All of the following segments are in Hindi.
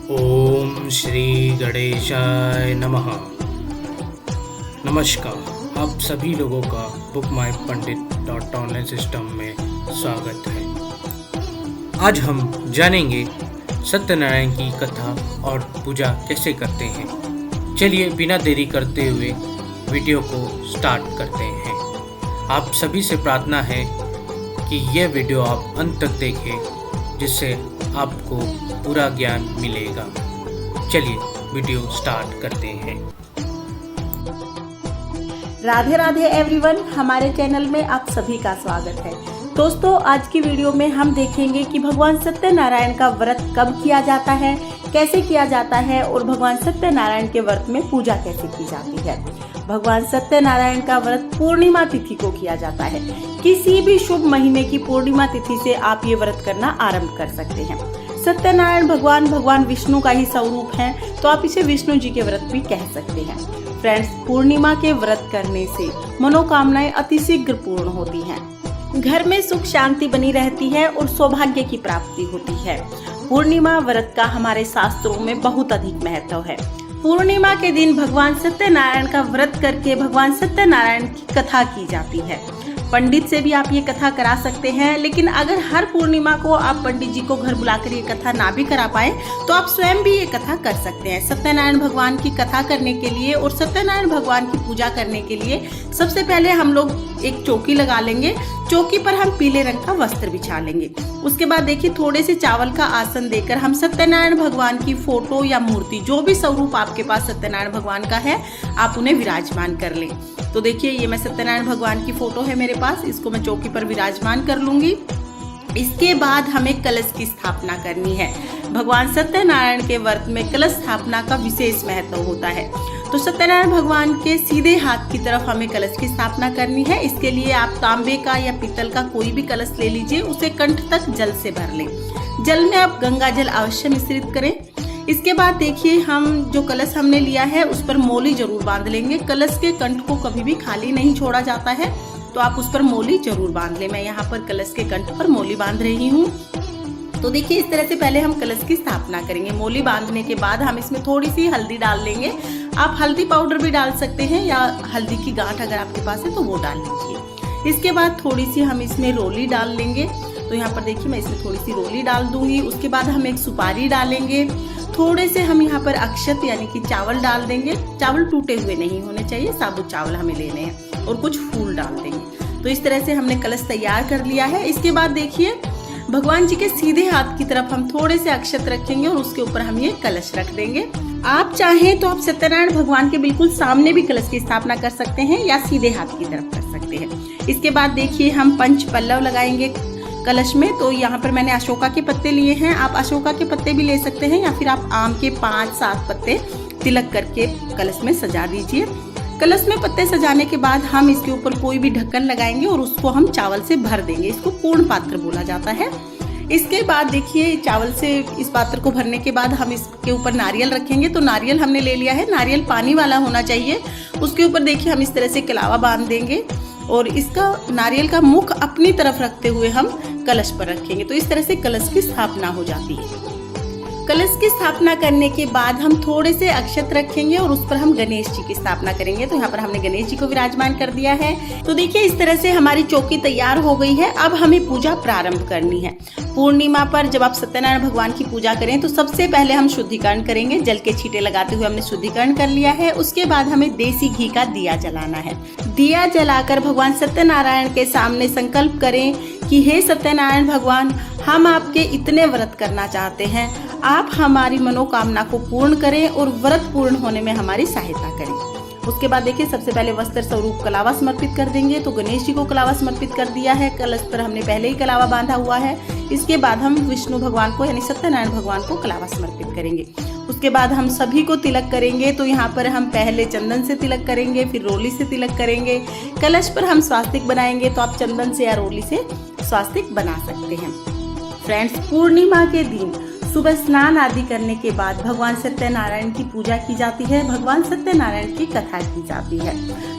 ओम श्री गणेशाय नमः। नमस्कार, आप सभी लोगों का बुक माई पंडित ऑनलाइन सिस्टम में स्वागत है। आज हम जानेंगे सत्यनारायण की कथा और पूजा कैसे करते हैं। चलिए बिना देरी करते हुए वीडियो को स्टार्ट करते हैं। आप सभी से प्रार्थना है कि यह वीडियो आप अंत तक देखें, जिससे आपको पूरा ज्ञान मिलेगा। चलिए वीडियो स्टार्ट करते हैं। राधे राधे एवरीवन, हमारे चैनल में आप सभी का स्वागत है। दोस्तों, आज की वीडियो में हम देखेंगे कि भगवान सत्यनारायण का व्रत कब किया जाता है, कैसे किया जाता है और भगवान सत्यनारायण के व्रत में पूजा कैसे की जाती है। भगवान सत्यनारायण का व्रत पूर्णिमा तिथि को किया जाता है। किसी भी शुभ महीने की पूर्णिमा तिथि से आप ये व्रत करना आरंभ कर सकते हैं। सत्यनारायण भगवान विष्णु का ही स्वरूप है, तो आप इसे विष्णु जी के व्रत भी कह सकते हैं। फ्रेंड्स, पूर्णिमा के व्रत करने से मनोकामनाएं अतिशीघ्र पूर्ण होती हैं। घर में सुख शांति बनी रहती है और सौभाग्य की प्राप्ति होती है। पूर्णिमा व्रत का हमारे शास्त्रों में बहुत अधिक महत्व है। पूर्णिमा के दिन भगवान सत्यनारायण का व्रत करके भगवान सत्यनारायण की कथा की जाती है। पंडित से भी आप ये कथा करा सकते हैं, लेकिन अगर हर पूर्णिमा को आप पंडित जी को घर बुलाकर ये कथा ना भी करा पाए तो आप स्वयं भी ये कथा कर सकते हैं। सत्यनारायण भगवान की कथा करने के लिए और सत्यनारायण भगवान की पूजा करने के लिए सबसे पहले हम लोग एक चौकी लगा लेंगे। चौकी पर हम पीले रंग का वस्त्र बिछा लेंगे। उसके बाद देखिए, थोड़े से चावल का आसन देकर हम सत्यनारायण भगवान की फोटो या मूर्ति, जो भी स्वरूप आपके पास सत्यनारायण भगवान का है, आप उन्हें विराजमान कर लें। तो देखिए, ये मैं सत्यनारायण भगवान की फोटो है मेरे पास, इसको मैं चौकी पर विराजमान कर लूंगी। इसके बाद हमें कलश की स्थापना करनी है। भगवान सत्यनारायण के व्रत में कलश स्थापना का विशेष महत्व होता है। तो सत्यनारायण भगवान के सीधे हाथ की तरफ हमें कलश की स्थापना करनी है। इसके लिए आप तांबे का या पीतल का कोई भी कलश ले लीजिए, उसे कंठ तक जल से भर लें। जल में आप गंगा जल अवश्य मिश्रित करें। इसके बाद देखिए, हम जो कलश हमने लिया है उस पर मोली जरूर बांध लेंगे। कलश के कंठ को कभी भी खाली नहीं छोड़ा जाता है, तो आप उस पर मोली जरूर बांध लें। मैं यहाँ पर कलश के कंठ पर मोली बांध रही हूँ। तो देखिए, इस तरह से पहले हम कलश की स्थापना करेंगे। मोली बांधने के बाद हम इसमें थोड़ी सी हल्दी डाल लेंगे। आप हल्दी पाउडर भी डाल सकते हैं या हल्दी की गांठ अगर आपके पास है तो वो डाल लीजिए। इसके बाद थोड़ी सी हम इसमें रोली डाल लेंगे। तो यहाँ पर देखिए, मैं इसमें थोड़ी सी रोली डाल दूंगी। उसके बाद हम एक सुपारी डालेंगे। थोड़े से हम यहाँ पर अक्षत यानी कि चावल डाल देंगे। चावल टूटे हुए नहीं होने चाहिए, साबुत चावल हमें लेने हैं, और कुछ फूल डाल देंगे। तो इस तरह से हमने कलश तैयार कर लिया है। इसके बाद देखिए, भगवान जी के सीधे हाथ की तरफ हम थोड़े से अक्षत रखेंगे और उसके ऊपर हम ये कलश रख देंगे। आप चाहें तो आप सत्यनारायण भगवान के बिल्कुल सामने भी कलश की स्थापना कर सकते हैं या सीधे हाथ की तरफ कर सकते हैं। इसके बाद देखिए, हम पंच पल्लव लगाएंगे कलश में। तो यहाँ पर मैंने अशोका के पत्ते लिए हैं। आप अशोका के पत्ते भी ले सकते हैं या फिर आप आम के 5-7 पत्ते तिलक करके कलश में सजा दीजिए। कलश में पत्ते सजाने के बाद हम इसके ऊपर कोई भी ढक्कन लगाएंगे और उसको हम चावल से भर देंगे। इसको पूर्ण पात्र बोला जाता है। इसके बाद देखिए, चावल से इस पात्र को भरने के बाद हम इसके ऊपर नारियल रखेंगे। तो नारियल हमने ले लिया है, नारियल पानी वाला होना चाहिए। उसके ऊपर देखिए, हम इस तरह से कलावा बांध देंगे और इसका नारियल का मुख अपनी तरफ रखते हुए हम कलश पर रखेंगे। तो इस तरह से कलश की स्थापना हो जाती है। कलश की स्थापना करने के बाद हम थोड़े से अक्षत रखेंगे और उस पर हम गणेश जी की स्थापना करेंगे। तो यहाँ पर हमने गणेश जी को विराजमान कर दिया है। तो देखिए, इस तरह से हमारी चौकी तैयार हो गई है। अब हमें पूजा प्रारंभ करनी है। पूर्णिमा पर जब आप सत्यनारायण भगवान की पूजा करें तो सबसे पहले हम शुद्धिकरण करेंगे। जल के छींटे लगाते हुए हमने शुद्धिकरण कर लिया है। उसके बाद हमें देसी घी का दिया जलाना है। दिया जलाकर भगवान सत्यनारायण के सामने संकल्प करें कि हे सत्यनारायण भगवान, हम आपके इतने व्रत करना चाहते हैं, आप हमारी मनोकामना को पूर्ण करें और व्रत पूर्ण होने में हमारी सहायता करें। उसके बाद देखिए, सबसे पहले वस्त्र स्वरूप कलावा समर्पित कर देंगे। तो गणेश जी को कलावा समर्पित कर दिया है। कलश पर हमने पहले ही कलावा बांधा हुआ है। इसके बाद हम विष्णु भगवान को यानी सत्यनारायण भगवान को कलावा समर्पित करेंगे। उसके बाद हम सभी को तिलक करेंगे। तो यहाँ पर हम पहले चंदन से तिलक करेंगे, फिर रोली से तिलक करेंगे। कलश पर हम स्वास्तिक बनाएंगे, तो आप चंदन से या रोली से स्वास्तिक बना सकते हैं। फ्रेंड्स, पूर्णिमा के दिन सुबह स्नान आदि करने के बाद भगवान सत्यनारायण की पूजा की जाती है। भगवान सत्यनारायण की कथा की जाती है।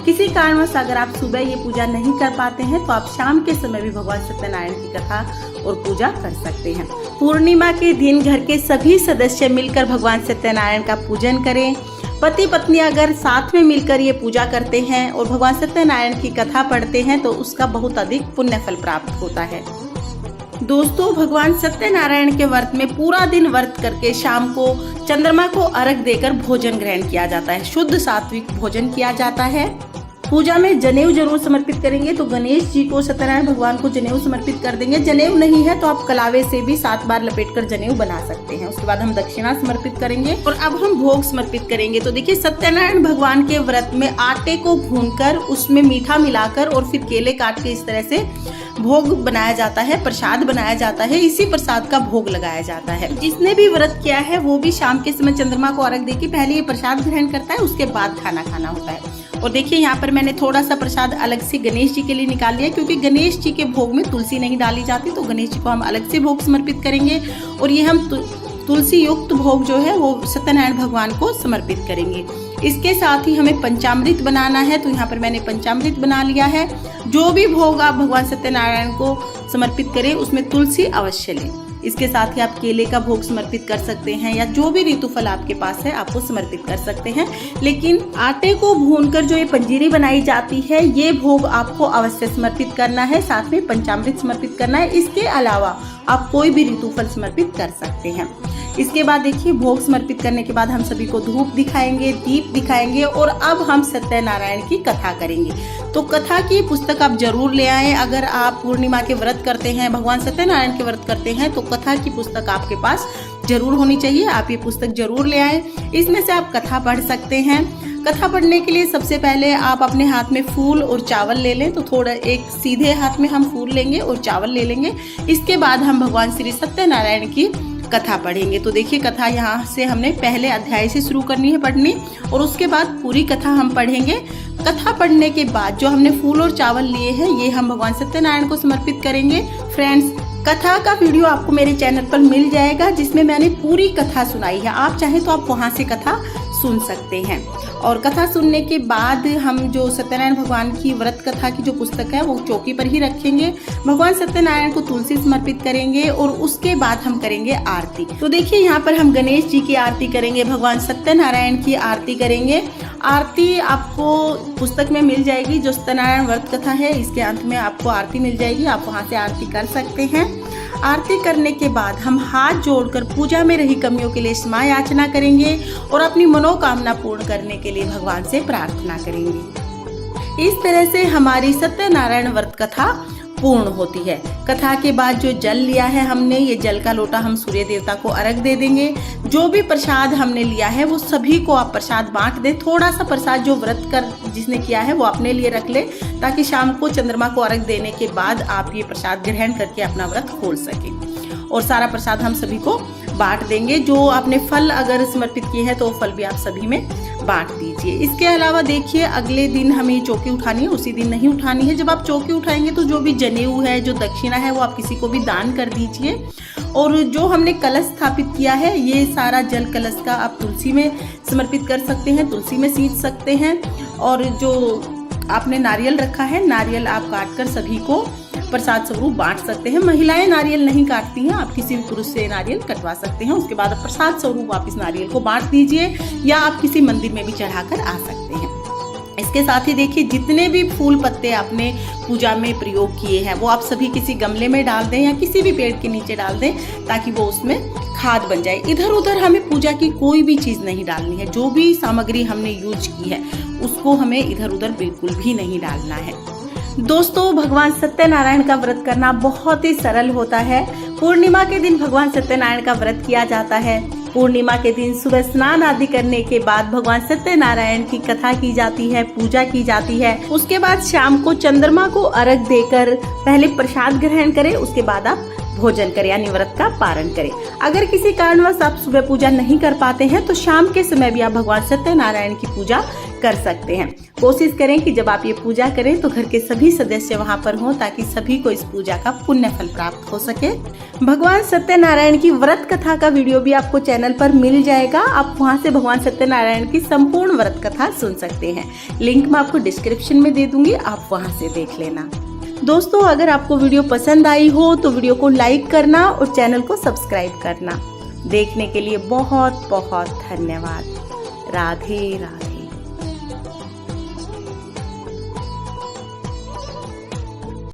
किसी कारणवश अगर आप सुबह ये पूजा नहीं कर पाते हैं तो आप शाम के समय भी भगवान सत्यनारायण की कथा और पूजा कर सकते हैं। पूर्णिमा के दिन घर के सभी सदस्य मिलकर भगवान सत्यनारायण का पूजन करें। पति पत्नी अगर साथ में मिलकर ये पूजा करते हैं और भगवान सत्यनारायण की कथा पढ़ते हैं तो उसका बहुत अधिक पुण्य फल प्राप्त होता है। दोस्तों, भगवान सत्यनारायण के व्रत में पूरा दिन व्रत करके शाम को चंद्रमा को अर्घ देकर भोजन ग्रहण किया जाता है। शुद्ध सात्विक भोजन किया जाता है। पूजा में जनेऊ जरूर समर्पित करेंगे, तो गणेश जी को, सत्यनारायण भगवान को जनेऊ समर्पित कर देंगे। जनेऊ नहीं है तो आप कलावे से भी 7 बार लपेटकर जनेऊ बना सकते हैं। उसके बाद हम दक्षिणा समर्पित करेंगे और अब हम भोग समर्पित करेंगे। तो देखिए, सत्यनारायण भगवान के व्रत में आटे को भूनकर उसमें मीठा मिलाकर और फिर केले काट के इस तरह से भोग बनाया जाता है, प्रसाद बनाया जाता है। इसी प्रसाद का भोग लगाया जाता है। जिसने भी व्रत किया है वो भी शाम के समय चंद्रमा को अर्घ देके पहले ये प्रसाद ग्रहण करता है, उसके बाद खाना खाना होता है। और देखिए, यहाँ पर मैंने थोड़ा सा प्रसाद अलग से गणेश जी के लिए निकाल लिया, क्योंकि गणेश जी के भोग में तुलसी नहीं डाली जाती, तो गणेश जी को हम अलग से भोग समर्पित करेंगे। और ये हम तुलसी युक्त भोग जो है वो सत्यनारायण भगवान को समर्पित करेंगे। इसके साथ ही हमें पंचामृत बनाना है, तो यहाँ पर मैंने पंचामृत बना लिया है। जो भी भोग आप भगवान सत्यनारायण को समर्पित करें उसमें तुलसी अवश्य लें। इसके साथ ही आप केले का भोग समर्पित कर सकते हैं या जो भी ऋतुफल आपके पास है आप वो समर्पित कर सकते हैं। लेकिन आटे को भूनकर जो ये पंजीरी बनाई जाती है ये भोग आपको अवश्य समर्पित करना है। साथ में पंचामृत समर्पित करना है। इसके अलावा आप कोई भी ऋतुफल समर्पित कर सकते हैं। इसके बाद देखिए, भोग समर्पित करने के बाद हम सभी को धूप दिखाएंगे, दीप दिखाएंगे और अब हम सत्यनारायण की कथा करेंगे। तो कथा की पुस्तक आप जरूर ले आएं। अगर आप पूर्णिमा के व्रत करते हैं, भगवान सत्यनारायण के व्रत करते हैं, तो कथा की पुस्तक आपके पास जरूर होनी चाहिए। आप ये पुस्तक जरूर ले आएं। इसमें से आप कथा पढ़ सकते हैं। कथा पढ़ने के लिए सबसे पहले आप अपने हाथ में फूल और चावल ले लें। तो थोड़ा एक सीधे हाथ में हम फूल लेंगे और चावल ले लेंगे। इसके बाद हम भगवान श्री सत्यनारायण की कथा पढ़ेंगे। तो देखिए, कथा यहाँ से हमने पहले अध्याय से शुरू करनी है पढ़नी और उसके बाद पूरी कथा हम पढ़ेंगे। कथा पढ़ने के बाद जो हमने फूल और चावल लिए हैं ये हम भगवान सत्यनारायण को समर्पित करेंगे। फ्रेंड्स, कथा का वीडियो आपको मेरे चैनल पर मिल जाएगा जिसमें मैंने पूरी कथा सुनाई है। आप चाहें तो आप वहां से कथा सुन सकते हैं। और कथा सुनने के बाद हम जो सत्यनारायण भगवान की व्रत कथा की जो पुस्तक है वो चौकी पर ही रखेंगे। भगवान सत्यनारायण को तुलसी समर्पित करेंगे और उसके बाद हम करेंगे आरती। तो देखिए, यहाँ पर हम गणेश जी की आरती करेंगे, भगवान सत्यनारायण की आरती करेंगे। आरती आपको पुस्तक में मिल जाएगी। जो सत्यनारायण व्रत कथा है इसके अंत में आपको आरती मिल जाएगी। आप वहां से आरती कर सकते हैं। आरती करने के बाद हम हाथ जोड़कर पूजा में रही कमियों के लिए क्षमा याचना करेंगे और अपनी मनोकामना पूर्ण करने के लिए भगवान से प्रार्थना करेंगे। इस तरह से हमारी सत्यनारायण व्रत कथा पूर्ण होती है। कथा के बाद जो जल लिया है हमने, ये जल का लोटा हम सूर्य देवता को अर्घ दे देंगे। जो भी प्रसाद हमने लिया है वो सभी को आप प्रसाद बांट दें। थोड़ा सा प्रसाद जो व्रत कर जिसने किया है वो अपने लिए रख ले, ताकि शाम को चंद्रमा को अर्घ देने के बाद आप ये प्रसाद ग्रहण करके अपना व्रत खोल सकें। और सारा प्रसाद हम सभी को बांट देंगे। जो आपने फल अगर समर्पित किए हैं तो वो फल भी आप सभी में बांट दीजिए। इसके अलावा देखिए, अगले दिन हमें चौकी उठानी है, उसी दिन नहीं उठानी है। जब आप चौकी उठाएंगे तो जो भी जनेऊ है, जो दक्षिणा है, वो आप किसी को भी दान कर दीजिए। और जो हमने कलश स्थापित किया है ये सारा जल कलश का आप तुलसी में समर्पित कर सकते हैं, तुलसी में सींच सकते हैं। और जो आपने नारियल रखा है, नारियल आप काट कर सभी को प्रसाद स्वरूप बांट सकते हैं। महिलाएं नारियल नहीं काटती हैं, आप किसी भी पुरुष से नारियल कटवा सकते हैं। उसके बाद प्रसाद स्वरूप आप इस नारियल को बांट दीजिए या आप किसी मंदिर में भी चढ़ाकर आ सकते हैं। इसके साथ ही देखिए, जितने भी फूल पत्ते आपने पूजा में प्रयोग किए हैं वो आप सभी किसी गमले में डाल दें या किसी भी पेड़ के नीचे डाल दें, ताकि वो उसमें खाद बन जाए। इधर उधर हमें पूजा की कोई भी चीज नहीं डालनी है। जो भी सामग्री हमने यूज की है उसको हमें इधर उधर बिल्कुल भी नहीं डालना है। दोस्तों, भगवान सत्यनारायण का व्रत करना बहुत ही सरल होता है। पूर्णिमा के दिन भगवान सत्यनारायण का व्रत किया जाता है। पूर्णिमा के दिन सुबह स्नान आदि करने के बाद भगवान सत्यनारायण की कथा की जाती है, पूजा की जाती है। उसके बाद शाम को चंद्रमा को अर्घ देकर पहले प्रसाद ग्रहण करें, उसके बाद आप भोजन करें यानी व्रत का पारण करें। अगर किसी कारणवश आप सुबह पूजा नहीं कर पाते हैं तो शाम के समय भी आप भगवान सत्यनारायण की पूजा कर सकते हैं। कोशिश करें कि जब आप ये पूजा करें तो घर के सभी सदस्य वहां पर हों, ताकि सभी को इस पूजा का पुण्य फल प्राप्त हो सके। भगवान सत्यनारायण की व्रत कथा का वीडियो भी आपको चैनल पर मिल जाएगा। आप वहां से भगवान सत्यनारायण की संपूर्ण व्रत कथा सुन सकते हैं। लिंक मैं आपको डिस्क्रिप्शन में दे दूंगी, आप वहां से देख लेना। दोस्तों अगर आपको वीडियो पसंद आई हो तो वीडियो को लाइक करना और चैनल को सब्सक्राइब करना। देखने के लिए बहुत बहुत धन्यवाद। राधे राधे।